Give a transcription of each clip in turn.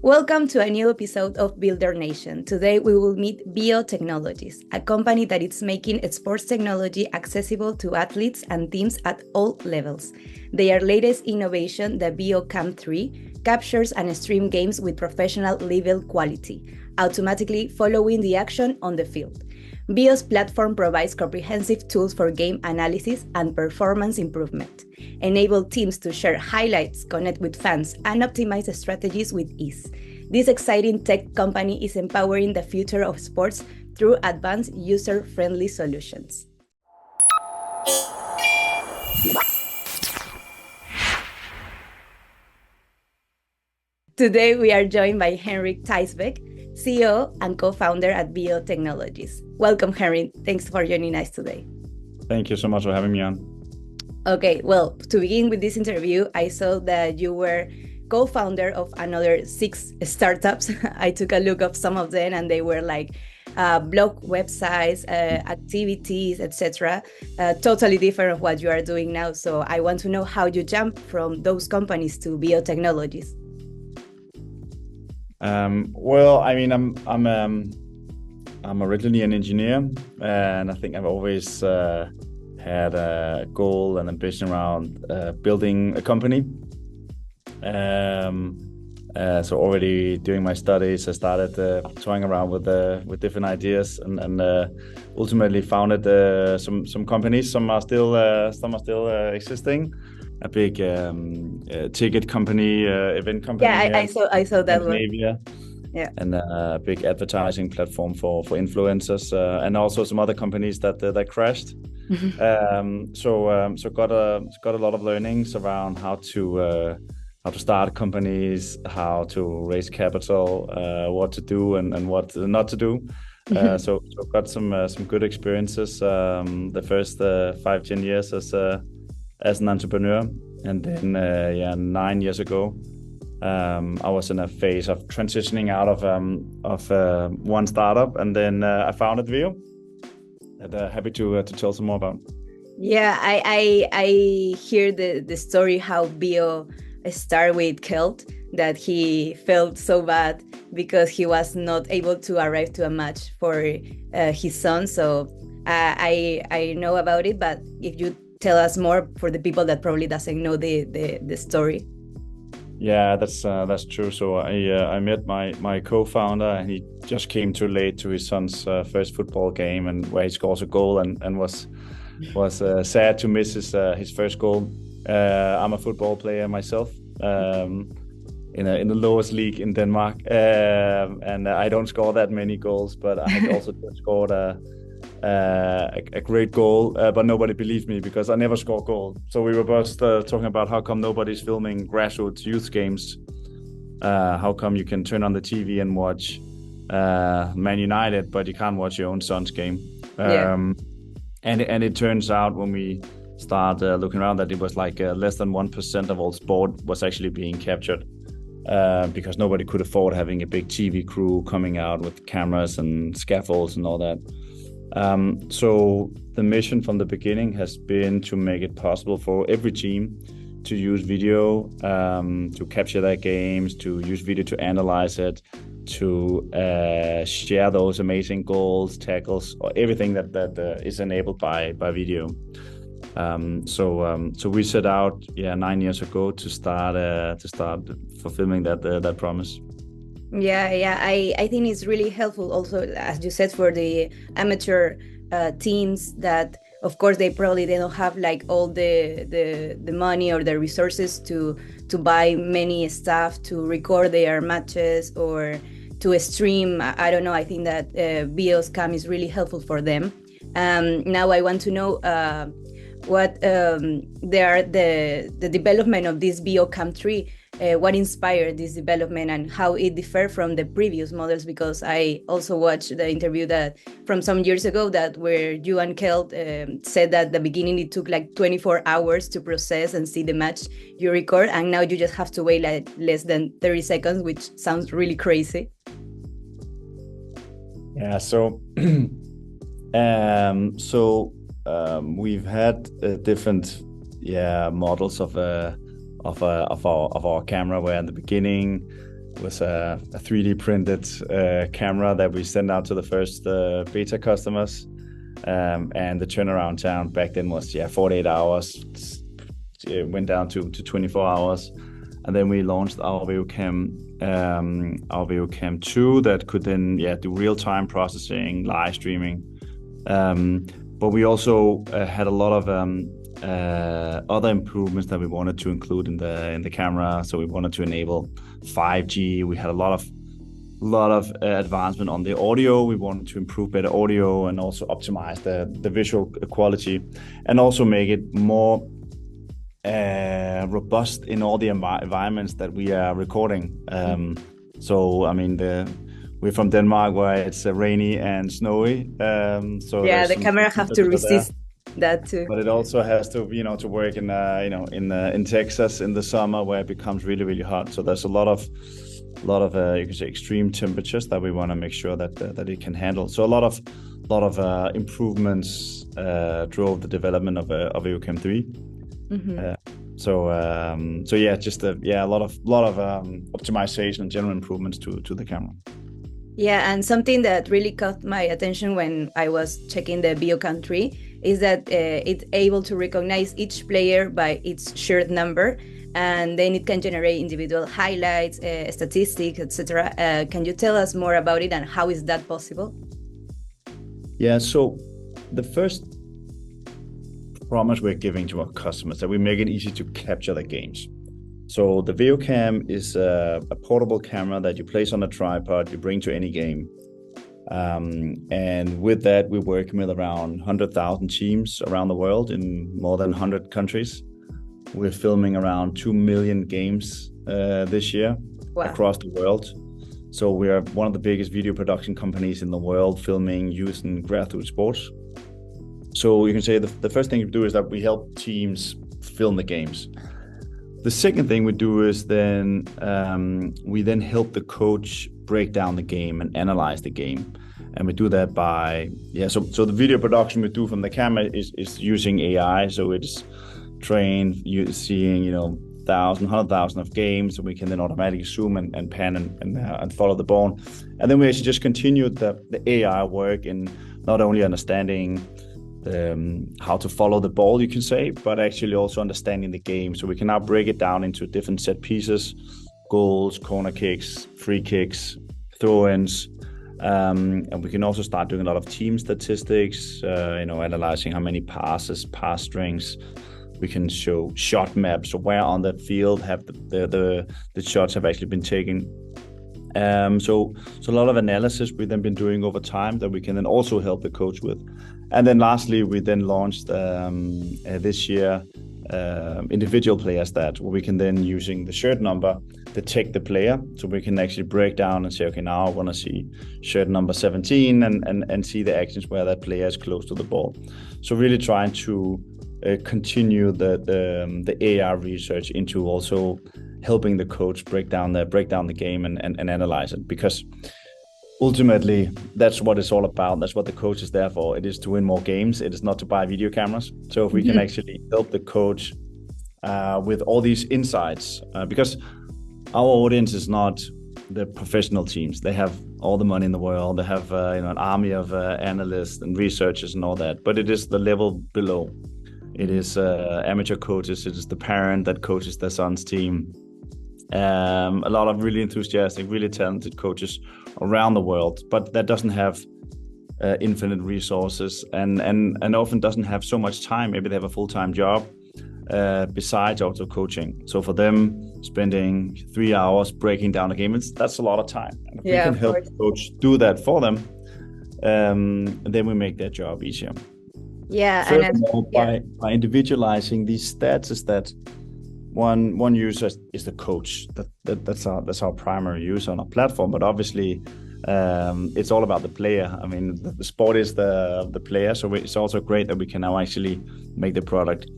Welcome to a new episode of Builder Nation. Today we will meet Veo Technologies, a company that is making sports technology accessible to athletes and teams at all levels. Their latest innovation, the Veo Cam 3, captures and streams games with professional level quality, automatically following the action on the field. Veo's platform provides comprehensive tools for game analysis and performance improvement, enable teams to share highlights, connect with fans, and optimize strategies with ease. This exciting tech company is empowering the future of sports through advanced user-friendly solutions. Today we are joined by Henrik Teisbæk, CEO and co-founder at Veo Technologies. Welcome, Henrik. Thanks for joining us today. Thank you so much for having me on. Okay, well, to begin with this interview, I saw that you were co-founder of another 6 startups. I took a look of some of them, and they were like blog websites, activities, etc. Totally different of what you are doing now. So I want to know how you jumped from those companies to Veo Technologies. Well, I mean, I'm originally an engineer, and I think I've always had a goal and ambition around building a company. So already during my studies, I started toying around with different ideas, and ultimately founded some companies. Some are still existing. A big ticket company, event company. Yeah, I saw that one. Yeah, and a big advertising platform for influencers, and also some other companies that crashed. So got a lot of learnings around how to start companies, how to raise capital, what to do and what not to do. So got some good experiences. The first 5-10 years as an entrepreneur, and then 9 years ago, I was in a phase of transitioning out of one startup, and then I founded Veo. And happy to tell some more about. Yeah, I hear the story how Veo started with Kelt, that he felt so bad because he was not able to arrive to a match for his son. So I know about it, but if you tell us more for the people that probably doesn't know the story. Yeah, that's true. So I met my co-founder, and he just came too late to his son's first football game, and where he scores a goal, and was sad to miss his first goal. I'm a football player myself, in the lowest league in Denmark, and I don't score that many goals, but I had also scored a great goal, but nobody believed me because I never score goal. So we were both talking about how come nobody's filming grassroots youth games. How come you can turn on the TV and watch Man United, but you can't watch your own son's game? And it turns out when we start looking around that it was like less than 1% of all sport was actually being captured, because nobody could afford having a big TV crew coming out with cameras and scaffolds and all that. So the mission from the beginning has been to make it possible for every team to use video to capture their games, to use video to analyze it, to share those amazing goals, tackles, or everything that is enabled by video. So we set out 9 years ago to start fulfilling that promise. Yeah, I think it's really helpful also, as you said, for the amateur teams that, of course, they don't have like all the money or the resources to buy many stuff to record their matches or to stream. I don't know. I think that Veo Cam is really helpful for them. Now I want to know what the development of this Veo Cam 3. What inspired this development and how it differed from the previous models, because I also watched the interview that from some years ago that where you and Kelt said that at the beginning it took like 24 hours to process and see the match you record, and now you just have to wait like less than 30 seconds, which sounds really crazy. Yeah, so we've had different models of our camera, where in the beginning was a 3D printed camera that we sent out to the first beta customers. And the turnaround time back then was 48 hours. It went down to 24 hours. And then we launched our Veo Cam 2 that could then do real-time processing, live streaming. But we also had a lot of other improvements that we wanted to include in the camera. So we wanted to enable 5G. We had a lot of advancement on the audio. We wanted to improve better audio and also optimize the visual quality, and also make it more robust in all the environments that we are recording. So I mean, we're from Denmark, where it's rainy and snowy. So the camera have to resist that too. But it also has to, to work in in Texas in the summer, where it becomes really, really hot. So there's a lot of you can say extreme temperatures that we want to make sure that it can handle. So a lot of improvements drove the development of Veo Cam 3. So just a lot of optimization and general improvements to the camera. Yeah, and something that really caught my attention when I was checking the Veo Cam 3 is that it's able to recognize each player by its shirt number, and then it can generate individual highlights, statistics, etc. Can you tell us more about it, and how is that possible? Yeah, so the first promise we're giving to our customers that we make it easy to capture the games. So the Veo Cam is a portable camera that you place on a tripod, you bring to any game. And with that, we're working with around 100,000 teams around the world in more than 100 countries. We're filming around 2 million games this year. Wow. Across the world. So we are one of the biggest video production companies in the world, filming youth and grassroots sports. So you can say the first thing we do is that we help teams film the games. The second thing we do is then we help the coach break down the game and analyze the game. And we do that by, so the video production we do from the camera is using AI. So it's trained seeing, 100,000 of games. So we can then automatically zoom and pan and follow the ball. And then we actually just continue the AI work in not only understanding how to follow the ball, you can say, but actually also understanding the game. So we can now break it down into different set pieces: goals, corner kicks, free kicks, throw-ins. And we can also start doing a lot of team statistics, analyzing how many passes, pass strings. We can show shot maps, so where on the field have the shots have actually been taken. So a lot of analysis we've then been doing over time that we can then also help the coach with. And then lastly, we then launched this year individual player stats, where we can then, using the shirt number, detect the player. So we can actually break down and say, okay, now I want to see shirt number 17 and see the actions where that player is close to the ball. So really trying to continue the AI research into also helping the coach break down the game and analyze it, because ultimately that's what it's all about. That's what the coach is there for. It is to win more games. It is not to buy video cameras. So if we can actually help the coach with all these insights, because our audience is not the professional teams. They have all the money in the world. They have an army of analysts and researchers and all that, but it is the level below. It is amateur coaches. It is the parent that coaches their son's team. A lot of really enthusiastic, really talented coaches around the world, but that doesn't have infinite resources and often doesn't have so much time. Maybe they have a full-time job besides also coaching. So for them, spending 3 hours breaking down a game, that's a lot of time. And if we can help the coach do that for them, then we make their job easier. By individualizing these stats, is that one user is the coach. That's our primary user on our platform. But obviously, it's all about the player. I mean, the sport is the player. So it's also great that we can now actually make the product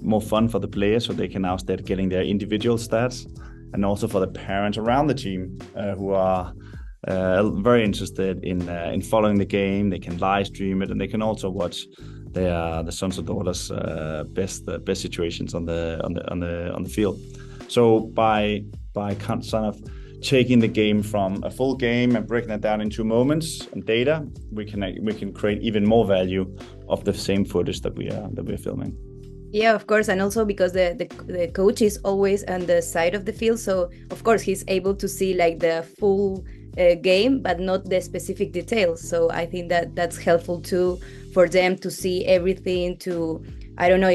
more fun for the players, so they can now start getting their individual stats, and also for the parents around the team who are very interested in following the game. They can live stream it, and they can also watch the sons or daughters' best situations on the field. So by kind of taking the game from a full game and breaking it down into moments and data, we can create even more value of the same footage that we're filming. Yeah, of course, and also because the coach is always on the side of the field, so of course he's able to see like the full game, but not the specific details. So I think that that's helpful too for them to see everything. I don't know,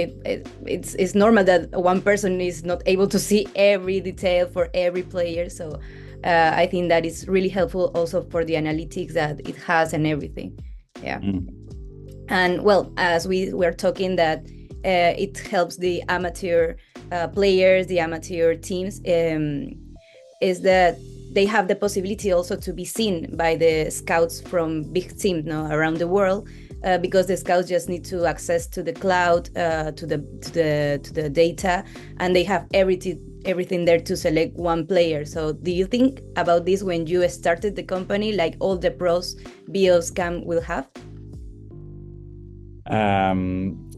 it's normal that one person is not able to see every detail for every player. So I think that is really helpful also for the analytics that it has and everything. Yeah. And well, as we were talking that it helps the amateur players, the amateur teams, is that they have the possibility also to be seen by the scouts from big teams around the world, because the scouts just need to access to the cloud, to the data, and they have everything there to select one player. So do you think about this when you started the company, like all the pros Veo Cam will have?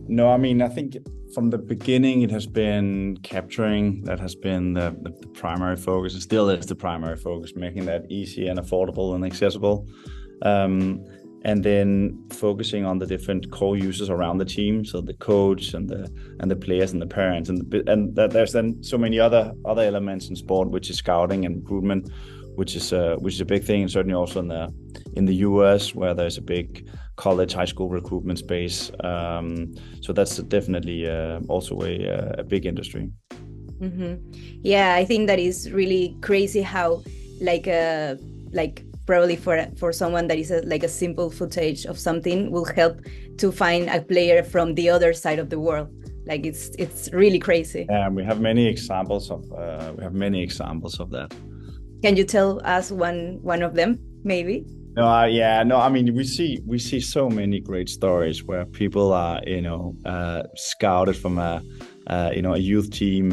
No, I mean, I think from the beginning it has been capturing. That has been the primary focus. It still is the primary focus, making that easy and affordable and accessible. And then focusing on the different core users around the team, so the coach and the players and the parents, and that there's then so many other elements in sport, which is scouting and recruitment, which is a big thing, and certainly also in the US, where there's a big college, high school recruitment space. So that's definitely also a big industry. Yeah, I think that is really crazy how like probably for someone that is like a simple footage of something will help to find a player from the other side of the world. Like it's really crazy. Yeah, we have many examples of that. Can you tell us one of them, maybe? No, I mean, we see so many great stories where people are, scouted from a youth team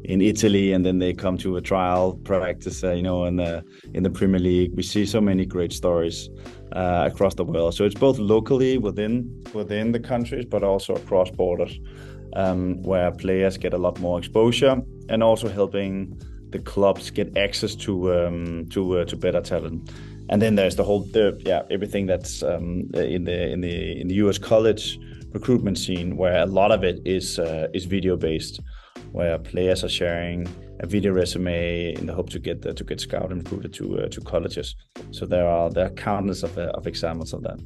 in Italy, and then they come to a trial practice, in the Premier League. We see so many great stories across the world. So it's both locally within the countries, but also across borders, where players get a lot more exposure, and also helping the clubs get access to better talent. And then there's everything that's in the US college recruitment scene, where a lot of it is video based, where players are sharing a video resume in the hope to get scouted and recruited to colleges. So there are countless of examples of that.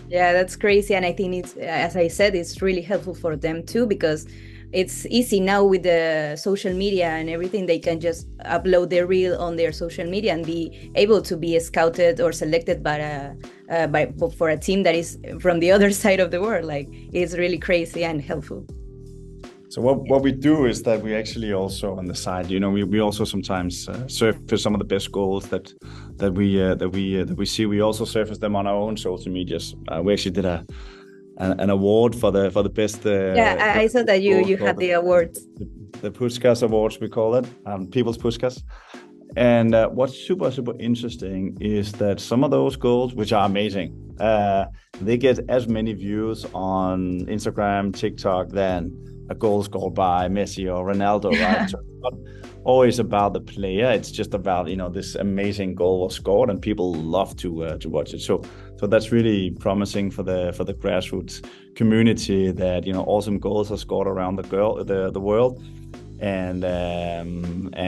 Yeah, that's crazy, and I think it's, as I said, it's really helpful for them too, because it's easy now with the social media and everything. They can just upload their reel on their social media and be able to be scouted or selected for a team that is from the other side of the world. Like, it's really crazy and helpful. So what we do is that we actually also on the side, we also sometimes surface some of the best goals that we see. We also surface them on our own social medias. We actually did an award for the best. I saw that you had the awards. The Puskas Awards, we call it, People's Puskas. And what's super interesting is that some of those goals, which are amazing, they get as many views on Instagram, TikTok than a goal scored by Messi or Ronaldo, right? So it's not always about the player. It's just about, this amazing goal was scored and people love to watch it. So that's really promising for the grassroots community, that, awesome goals are scored around the world. And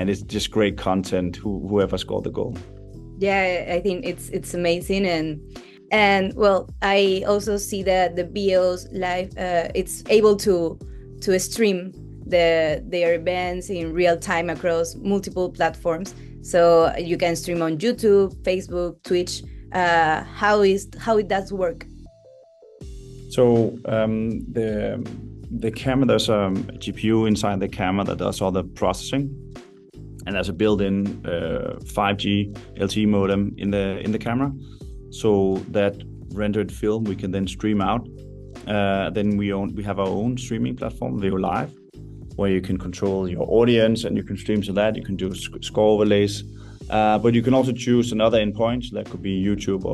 it's just great content, whoever scored the goal. Yeah, I think it's amazing. And well, I also see that the Veo's live, it's able to stream their events in real time across multiple platforms. So you can stream on YouTube, Facebook, Twitch. How it does work? So the camera, there's a GPU inside the camera that does all the processing, and there's a built-in 5G LTE modem in the camera. So that rendered film we can then stream out. Then we have our own streaming platform, Veo Live, where you can control your audience and you can stream to that. You can do score overlays, but you can also choose another endpoint. That could be YouTube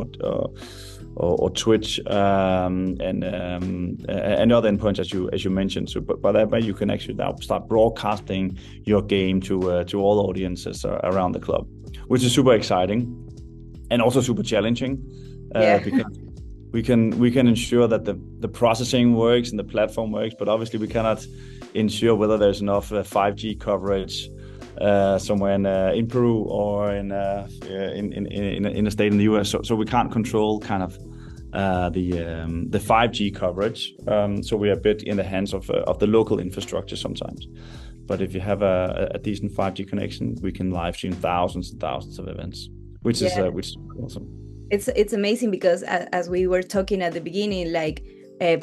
or Twitch, and other endpoints as you mentioned. So, but by that way, you can actually now start broadcasting your game to all audiences around the club. which is super exciting and also super challenging, because we can ensure that the processing works and the platform works, but obviously we cannot ensure whether there's enough 5G coverage somewhere in Peru or in a state in the US. So we can't control kind of the 5G coverage. So we are a bit in the hands of the local infrastructure sometimes. But if you have a decent 5G connection, we can live stream thousands and thousands of events, which is awesome. It's amazing because as we were talking at the beginning, like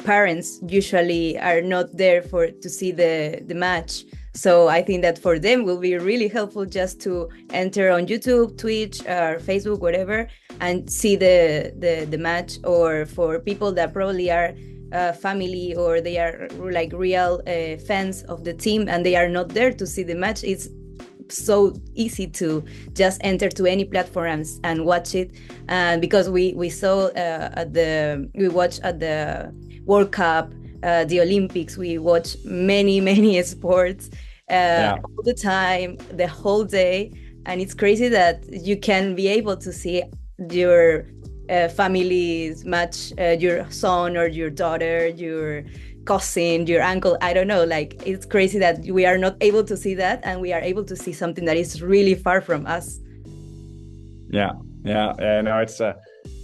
parents usually are not there to see the match. So I think that for them will be really helpful just to enter on YouTube, Twitch, or Facebook, whatever, and see the match. Or for people that probably are family or they are like real fans of the team and they are not there to see the match, it's so easy to just enter to any platforms and watch it. And because we saw we watched at the World Cup, the Olympics, we watch many sports all the time, the whole day, and it's crazy that you can be able to see your family's match, your son or your daughter, your cousin, your uncle, I don't know, like it's crazy that we are not able to see that and we are able to see something that is really far from us. No, it's and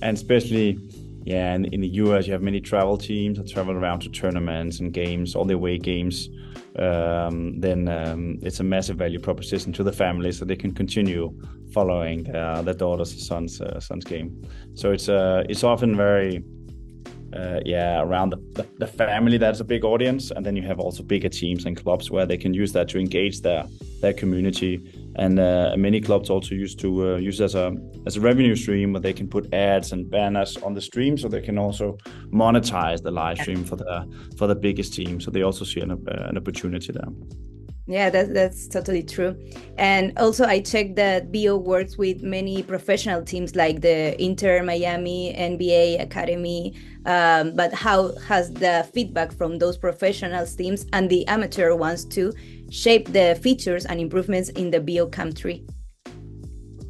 especially in the US you have many travel teams that travel around to tournaments and games, all the away games. Then it's a massive value proposition to the family, so they can continue following their daughter's son's game. So it's often very around the family. That's a big audience, and then you have also bigger teams and clubs where they can use that to engage their community. And many clubs also use as a revenue stream where they can put ads and banners on the stream, so they can also monetize the live stream for the biggest team. So they also see an opportunity there. Yeah, that's totally true. And also I checked that Veo works with many professional teams like the Inter Miami NBA Academy. But how has the feedback from those professional teams and the amateur ones too shape the features and improvements in the Veo Cam tree?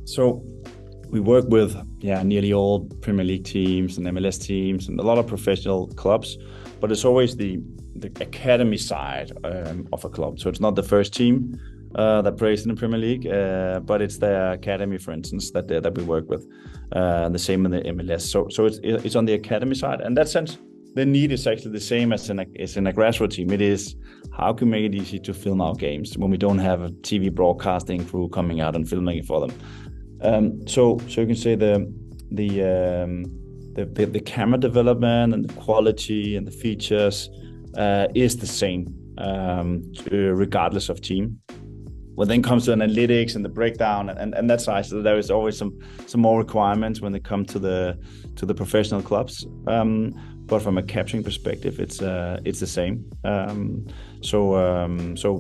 So we work with nearly all Premier League teams and MLS teams and a lot of professional clubs, but it's always the academy side of a club. So it's not the first team that plays in the Premier League, but it's the academy, for instance, that we work with. The same in the MLS. So it's on the academy side. And in that sense, the need is actually the same as in a grassroots team. It is how can we make it easy to film our games when we don't have a TV broadcasting crew coming out and filming it for them. So you can say the camera development and the quality and the features is the same regardless of team. When then comes to analytics and the breakdown and that side, so there is always some more requirements when they come to the professional clubs. But from a capturing perspective, it's the same. So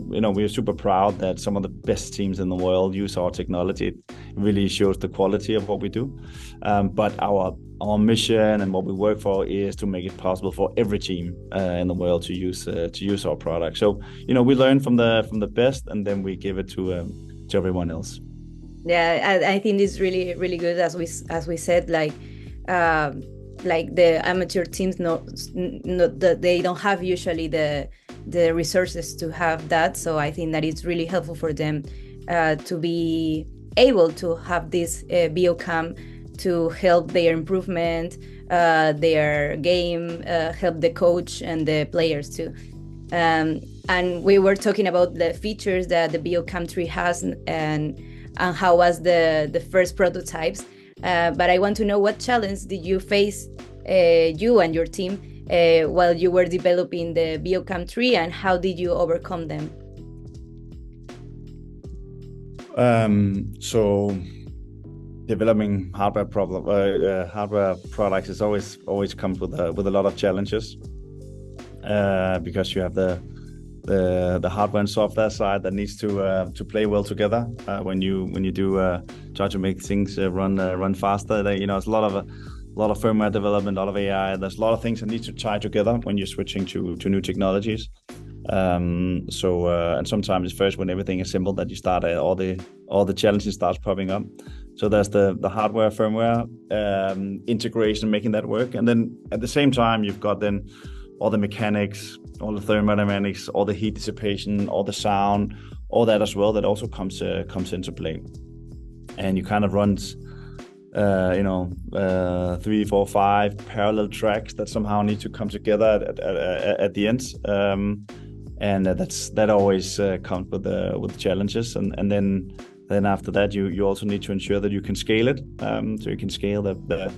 we are super proud that some of the best teams in the world use our technology. It really shows the quality of what we do. But our mission and what we work for is to make it possible for every team in the world to use our product. So we learn from the best, and then we give it to everyone else. Yeah, I think it's really really good, as we said, like the amateur teams they don't have usually the resources to have that. So I think that it's really helpful for them to be able to have this Veo Cam to help their improvement, their game, help the coach and the players too. And we were talking about the features that the Veo Cam tree has and how was the first prototypes. But I want to know, what challenge did you face, you and your team, while you were developing the Veo Cam tree, and how did you overcome them? So developing hardware products is always comes with a lot of challenges, because you have the hardware and software side that needs to play well together. When you do try to make things run faster, it's a lot of firmware development, a lot of AI. There's a lot of things that need to tie together when you're switching to new technologies. And sometimes it's first when everything is simple that you start all all the challenges starts popping up. So there's the hardware, firmware integration, making that work. And then at the same time, you've got then all the mechanics, all the thermodynamics, all the heat dissipation, all the sound, all that as well, that also comes into play. And you kind of run 3, 4, 5 parallel tracks that somehow need to come together at the end. And that always comes with the challenges. And then after that, you also need to ensure that you can scale it. So you can scale the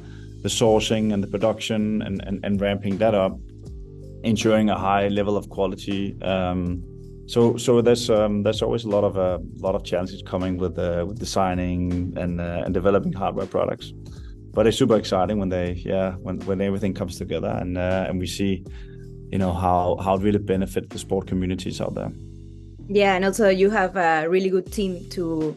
sourcing and the production and ramping that up, ensuring a high level of quality. So there's always a lot of challenges coming with designing and developing hardware products, but it's super exciting when everything comes together and we see how it really benefits the sport communities out there. Yeah, and also you have a really good team to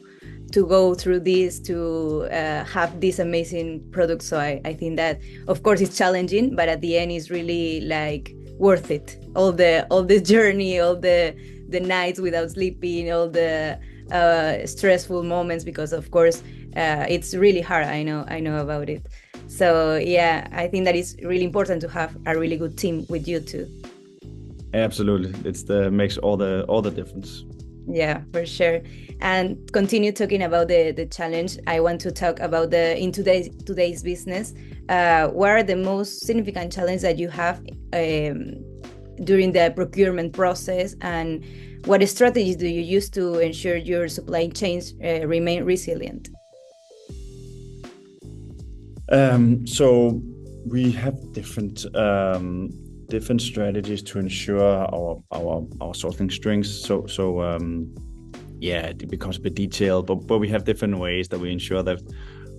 go through this, to have these amazing products. So I think that of course it's challenging, but at the end it's really like worth it. All the journey, all the nights without sleeping, all the stressful moments, because of course it's really hard. I know about it. So yeah, I think that it's really important to have a really good team with you too. Absolutely, makes all the difference. Yeah, for sure. And continue talking about the challenge. I want to talk about in today's business. What are the most significant challenges that you have during the procurement process, and what strategies do you use to ensure your supply chains remain resilient? So we have different strategies to ensure our sourcing strengths. It becomes a bit detailed, but we have different ways that we ensure that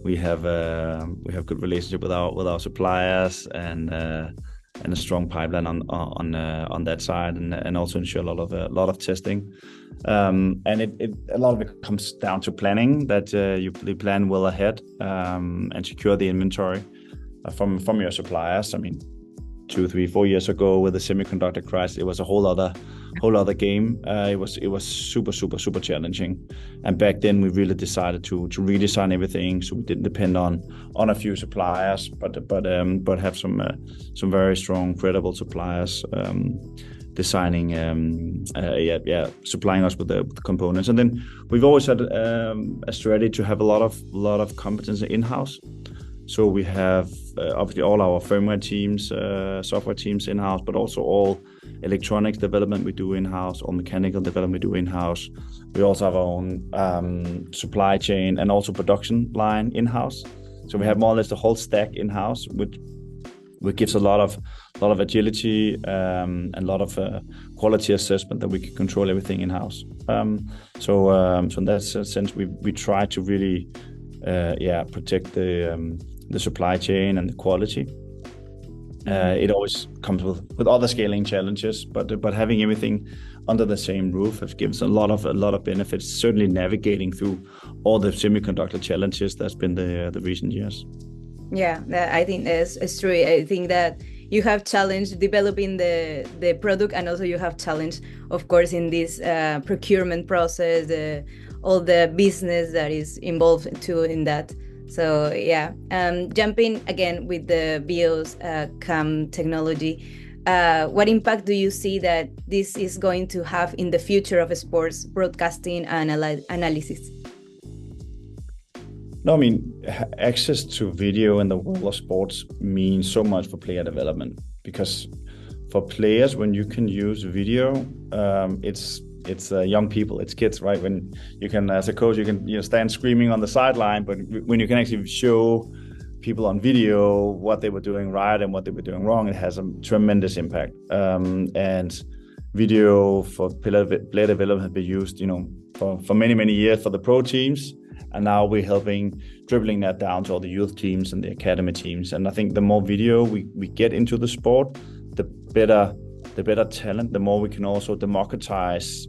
we have good relationship with our suppliers and a strong pipeline on that side, and also ensure a lot of testing. And a lot of it comes down to planning, that you plan well ahead and secure the inventory from your suppliers. I mean, 2, 3, 4 years ago with the semiconductor crisis, it was a whole other game. It was super challenging, and back then we really decided to redesign everything, so we didn't depend on a few suppliers, but have some very strong, credible suppliers designing supplying us with the components. And then we've always had a strategy to have a lot of competence in-house. So we have obviously all our firmware teams, software teams in-house, but also all electronics development we do in-house, all mechanical development we do in-house. We also have our own supply chain and also production line in-house. So we have more or less the whole stack in-house, which gives a lot of agility and a lot of quality assessment, that we can control everything in-house. So in that sense, we try to really protect the supply chain and the quality. It always comes with other scaling challenges, but having everything under the same roof has given us a lot of benefits. Certainly navigating through all the semiconductor challenges that's been the recent years. Yeah, I think it's true. I think that you have challenged developing the product, and also you have challenged, of course, in this procurement process, all the business that is involved too in that. So yeah, jumping again with the Veo's Cam technology, what impact do you see that this is going to have in the future of sports broadcasting and analysis? No, I mean, access to video in the world of sports means so much for player development, because for players, when you can use video, it's young people, it's kids, right? When you can, as a coach, you can stand screaming on the sideline, but when you can actually show people on video what they were doing right and what they were doing wrong, it has a tremendous impact. And video for player development has been used, for many years for the pro teams, and now we're helping dribbling that down to all the youth teams and the academy teams. And I think the more video we get into the sport, the better talent, the more we can also democratize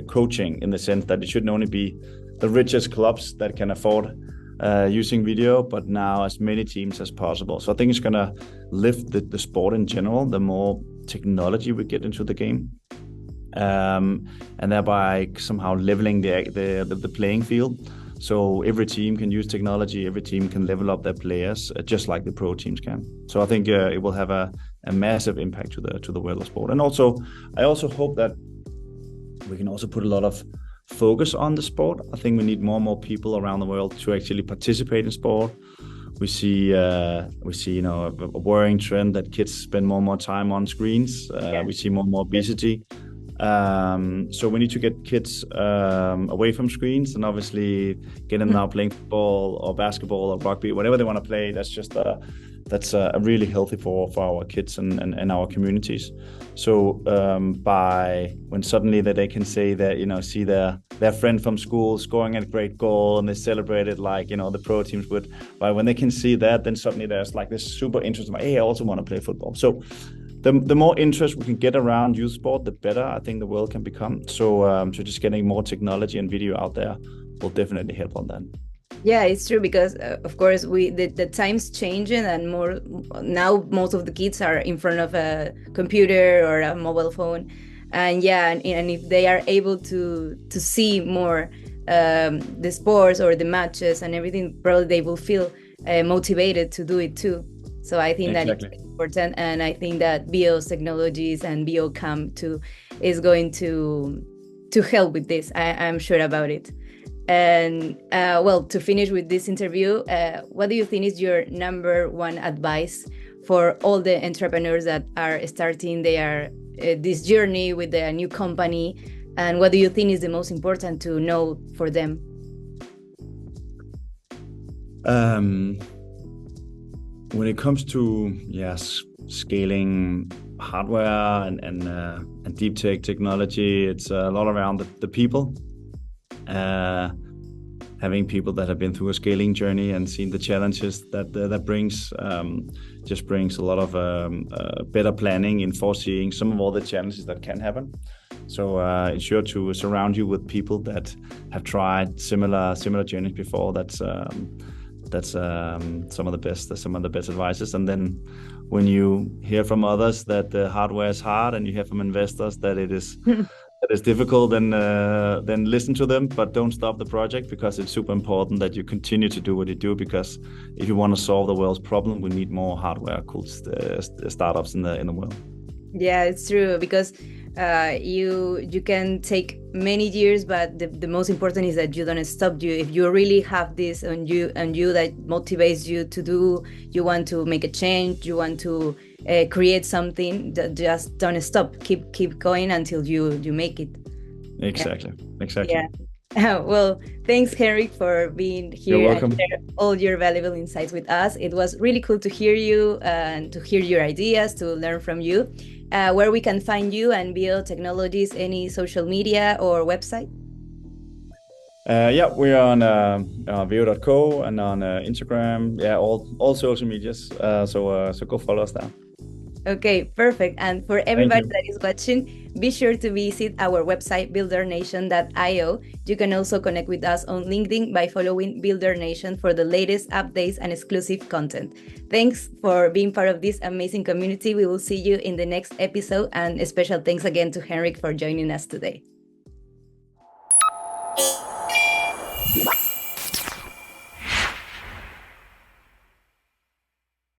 coaching, in the sense that it shouldn't only be the richest clubs that can afford using video, but now as many teams as possible. So I think it's going to lift the sport in general, the more technology we get into the game. and thereby somehow leveling the playing field. So every team can use technology, every team can level up their players, just like the pro teams can. So I think it will have a massive impact to the world of sport. And also, I also hope that we can also put a lot of focus on the sport. I think we need more and more people around the world to actually participate in sport. We see a worrying trend that kids spend more and more time on screens. We see more and more obesity. So we need to get kids away from screens, and obviously get them now playing football or basketball or rugby, whatever they want to play. That's just that's really healthy for our kids and our communities. So by when suddenly that they can say that, see their friend from school scoring a great goal and they celebrate it like, the pro teams would, but when they can see that, then suddenly there's like this super interest of, hey, I also want to play football. So the more interest we can get around youth sport, the better I think the world can become. So just getting more technology and video out there will definitely help on that. Yeah, it's true, because of course the time's changing, and more now most of the kids are in front of a computer or a mobile phone, and and if they are able to see more the sports or the matches and everything, probably they will feel motivated to do it too. So I think that it's important, and I think that Veo Technologies and Veo Cam too is going to help with this. I'm sure about it. And to finish with this interview, what do you think is your number one advice for all the entrepreneurs that are starting their this journey with their new company, and what do you think is the most important to know for them? When it comes to scaling hardware and deep tech technology, it's a lot around the people. Having people that have been through a scaling journey and seen the challenges that brings, just brings a lot of better planning in foreseeing some of all the challenges that can happen. So ensure to surround you with people that have tried similar journeys before. That's some of the best advices. And then when you hear from others that the hardware is hard, and you hear from investors that it is that is difficult, then listen to them, but don't stop the project, because it's super important that you continue to do what you do, because if you want to solve the world's problem, we need more hardware cool startups in the world. Yeah, it's true, because you can take many years, but the most important is that you don't stop. If you really have this on you that motivates you to do, you want to make a change, you want to create something, that just don't stop. Keep going until you make it. Exactly. Yeah. Well, thanks, Henrik, for being here. You're welcome. And share all your valuable insights with us. It was really cool to hear you and to hear your ideas, to learn from you. Where we can find you and Veo Technologies, any social media or website? We're on veo.co and on Instagram. Yeah, all social medias. So go follow us there. Okay, perfect. And for everybody that is watching, be sure to visit our website, buildernation.io. You can also connect with us on LinkedIn by following Builder Nation for the latest updates and exclusive content. Thanks for being part of this amazing community. We will see you in the next episode, and a special thanks again to Henrik for joining us today.